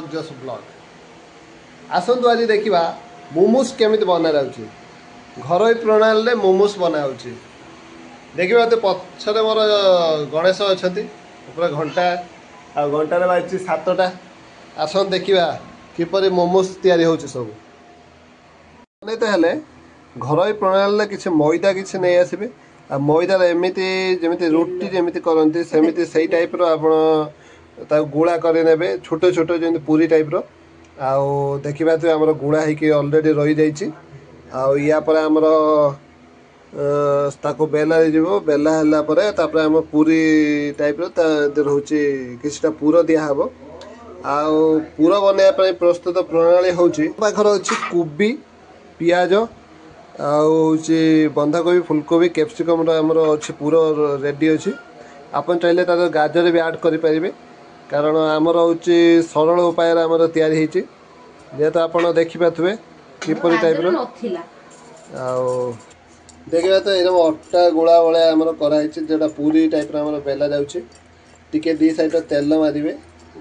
Blog जस blog आसतु आज देखा मोमोज केमी बना जाऊँगी घर प्रणाली मोमोज बना देखा तो पछरे मोर गणेश अच्छा पूरा घंटा आ घंटार बाजी 7टा आसन देखा किपर मोमोज तैयारी हो सब घर प्रणाली किसी मैदा किसी नहीं आसबे आ मैदार एमती जमी रुटी जमी करती सेमती से टाइप आप गुड़ा करे छोट छोट जमी पूरी टाइप देखा तो आम गुड़ा होलरेडी रही जाइए यापर आमर बेला बेला है आम पूरी टाइप रोचे किसी पुर दिहब आर बनवाई प्रस्तुत प्रणाली हूँ पाखर अच्छी कोबी पियाज आउे बंधाकोबी फुलकोबी कैप्सिकम अच्छी पूरा रेडी अच्छी आपन चाहिए तार गाजर भी ऐड करें कारण आमर हूँ सरल उपाय या जेहेतु आप देखिपे किपर टाइप देखा तो एकदम अटा गुड़ा भाया आमर कराई जोटा पूरी टाइप बेला जाऊँगी टी दी साइड तेल मारे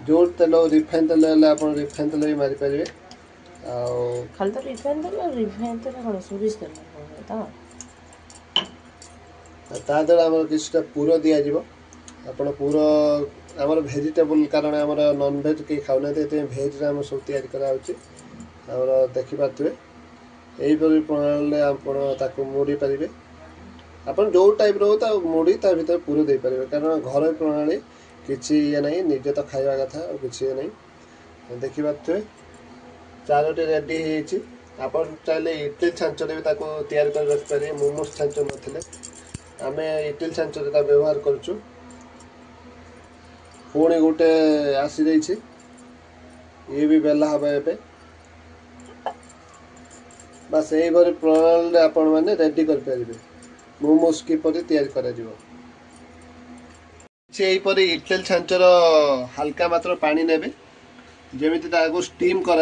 जो तेल रिफाइन तेल आप रिफाइन तेल भी मारिपारे खाली तो रिफाइन तेल रिफाइन तेल कौन सोरिष तेल ता द्वारा आम किसी पुर दिज्व आप पुर आमर भेजिटेबल कारण आम नॉन भेज कहीं खाऊना भेज आम सब तैयारी देखिपे यहीपरि प्रणाली आप मोड़ी पारे आप जो टाइप रो मोड़ी ता भर पुर दे पारे कारण घर प्रणाली किसी ये ना निजे तो खावा कथा और किसी ये ना देखिपे 4टी रेडी हो आप चाहिए इडली छांचर भी तैयारी कर रखिपारे मोमोज छांच ना आम इडली छांचर व्यवहार करुँ पुणी गोटे आसी जाइए ये भी बेला हम ए बस यही प्रणाली आपण मैंने रेडी करें मोमोज किपर तैयारी कर इडली छांचर हल्का मात्र पानी ने जमी स्टीम कर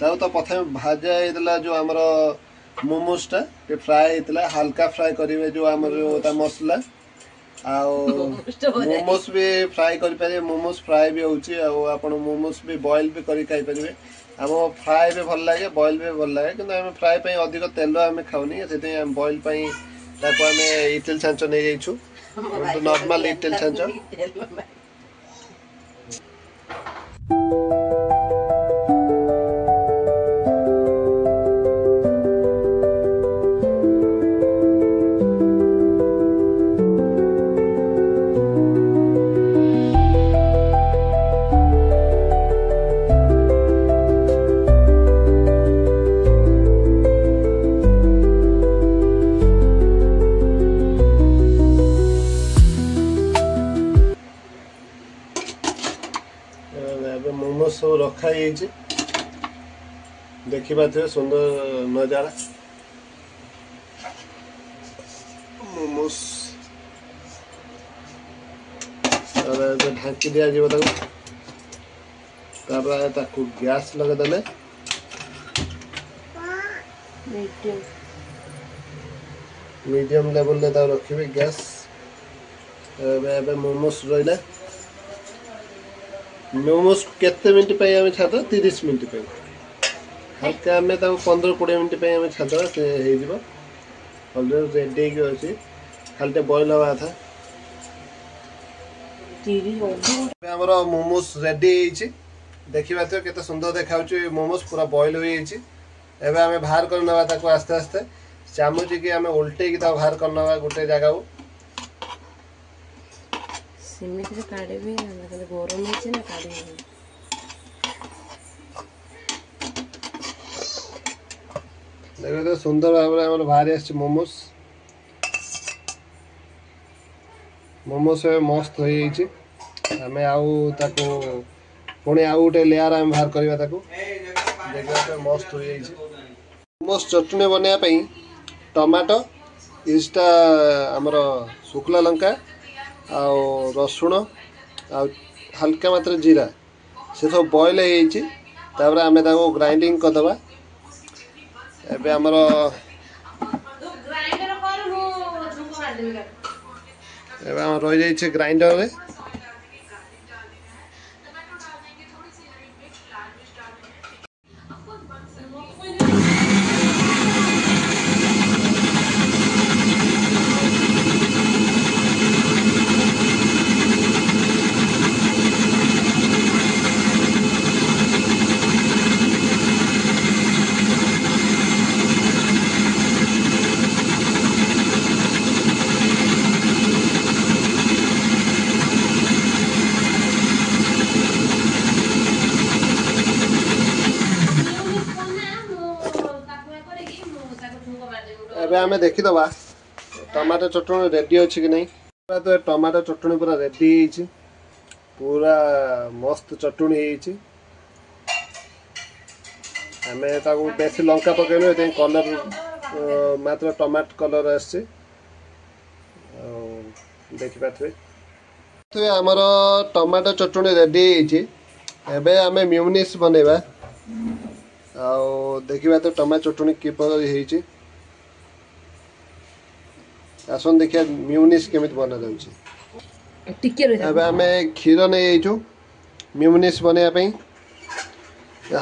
तो प्रथम भाजा होता जो आमर मोमोजटा फ्राए होता हल्का फ्राए करेंगे जो आम मसला मोमोज भी फ्राए करें मोमोज फ्राए भी होती मोमोज भी बॉइल भी करें आम फ्राए भी भल लगे बॉइल भी भल लगे कि फ्राए अधिक तेल आम खाऊनी से बॉइल आम इडली छांच नहीं जाइछु नॉर्मल इडली छांच मोमोज सब रखाई देखिए सुंदर नजारा मोमोज ढांकी दि गैस लगेदे मीडियम लेवल रखिए गैस मोमोज रहा मोमोज केते मिनट पे आम छाद 30 मिनट पे हल्का आम 15-20 मिनट पे आम छाद से ऑलरेडी रेडी अच्छी खाली बॉइल हवा था आमर मोमोज रेडी देखा तो केते सुंदर देखा मोमोज पूरा बॉइल हो आम बाहर करना आस्ते आस्ते चामच की आम उल्टे बाहर करना गोटे जगह सिमित काढ़े भी गरम है ना काढ़े देखो तो सुंदर भाव बाहर मोमोज मोमोज मस्त हो आम पुणी आउ गोटे लेयर आम बाहर करवा देखा मस्त हो मोमोज चटनी बनवाई टमाटो इसटा आमर शुक्ला लंका आ रसुण आ हल्का मात्र जीरा से सब बॉइल हो आम ग्राइंडिंग करदे एबे आमर रही जाइए ग्राइंडर में ଏବେ ଆମେ ଦେଖିଦେବା ଟମାଟୋ ଚଟଣି ରେଡ଼ି ଅଛି କି ନାହିଁ। ତ ଟମାଟୋ ଚଟଣି ପୁରା ରେଡ଼ି ହେଇଛି, ପୁରା ମସ୍ତ ଚଟଣି ହେଇଛି। ଆମେ ତାକୁ ବେଶୀ ଲଙ୍କା ପକେଇଲୁ, ଏଥିପାଇଁ କଲର୍ ମାତ୍ର ଟମାଟୋ କଲର୍ ଆସିଛି। ଆଉ ଦେଖିପାରୁଥିବେ ଆମର ଟମାଟୋ ଚଟଣି ରେଡ଼ି ହେଇଛି। ଏବେ ଆମେ ମିଉନିସ୍ ବନେଇବା। ଆଉ ଦେଖିବା ତ ଟମାଟୋ ଚଟଣି କିପରି ହେଇଛି। ଆସନ୍ତୁ ଦେଖିବା ମିଉନିସ୍ କେମିତି ବନାଯାଉଛି। ଏବେ ଆମେ କ୍ଷୀର ନେଇଯାଇଛୁ ମିଉନିସ୍ ବନେଇବା ପାଇଁ।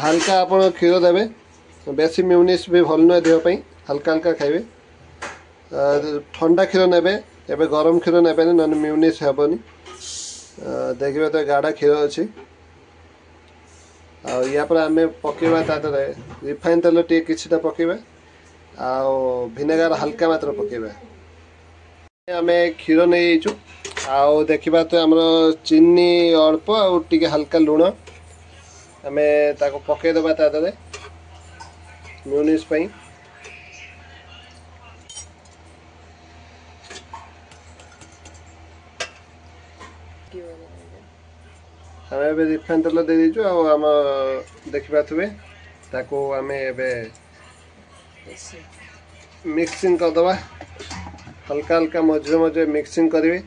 ହାଲକା ଆପଣ କ୍ଷୀର ଦେବେ, ବେଶୀ ମିଉନିସ୍ ବି ଭଲ ନୁହେଁ ଦେହ ପାଇଁ, ହାଲକା ହାଲକା ଖାଇବେ। ଥଣ୍ଡା କ୍ଷୀର ନେବେ, ଏବେ ଗରମ କ୍ଷୀର ନେବେନି, ନହେଲେ ମିଉନିସ୍ ହେବନି। ଦେଖିବେ ତ ଗାଢ଼ା କ୍ଷୀର ଅଛି। ଆଉ ୟା ପରେ ଆମେ ପକେଇବା ତା ଦେହରେ ରିଫାଇନ୍ ତେଲ ଟିକେ କିଛିଟା ପକେଇବା, ଆଉ ଭିନେଗାର ହାଲକା ମାତ୍ର ପକେଇବା। ଆମେ କ୍ଷୀର ନେଇଯାଇଛୁ, ଆଉ ଦେଖିବା ତ ଆମର ଚିନି ଅଳ୍ପ ଆଉ ଟିକେ ହାଲକା ଲୁଣ ଆମେ ତାକୁ ପକେଇଦେବା ତା ଦେହରେ ମିଉନିସ୍ ପାଇଁ। ଆମେ ଏବେ ରିଫାଇନ୍ ତେଲ ଦେଇଦେଇଛୁ, ଆଉ ଆମ ଦେଖିପାରୁଥିବେ ତାକୁ ଆମେ ଏବେ ମିକ୍ସିଂ କରିଦେବା। ହାଲକା ହାଲକା ମଝିରେ ମଝିରେ ମିକ୍ସିଂ କରିବେ,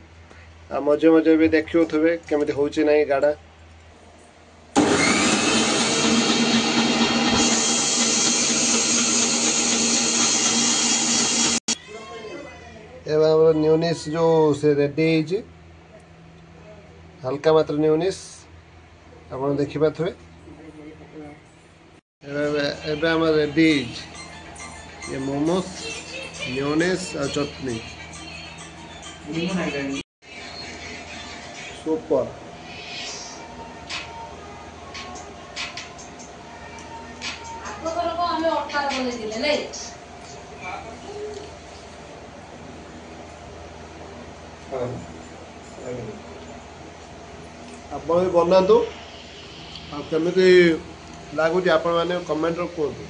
ଆଉ ମଝିରେ ମଝିରେ ବି ଦେଖୁଥିବେ କେମିତି ହେଉଛି ନାହିଁ ଗାଢ଼ା। ଏବେ ଆମର ନ୍ୟୁନିସ୍ ଯେଉଁ ସେ ରେଡ଼ି ହେଇଛି, ହାଲକା ମାତ୍ର ନ୍ୟୁନିସ୍ ଆପଣ ଦେଖିପାରୁଥିବେ। ଏବେ ଆମର ରେଡ଼ି ହେଇଛି ये मोमोस, न्यूनेस और चटनी सुपर। ଆପଣ ବି ବନାନ୍ତୁ, ଆଉ କେମିତି ଲାଗୁଛି ଆପଣ ମାନେ କମେଣ୍ଟରେ କୁହନ୍ତୁ।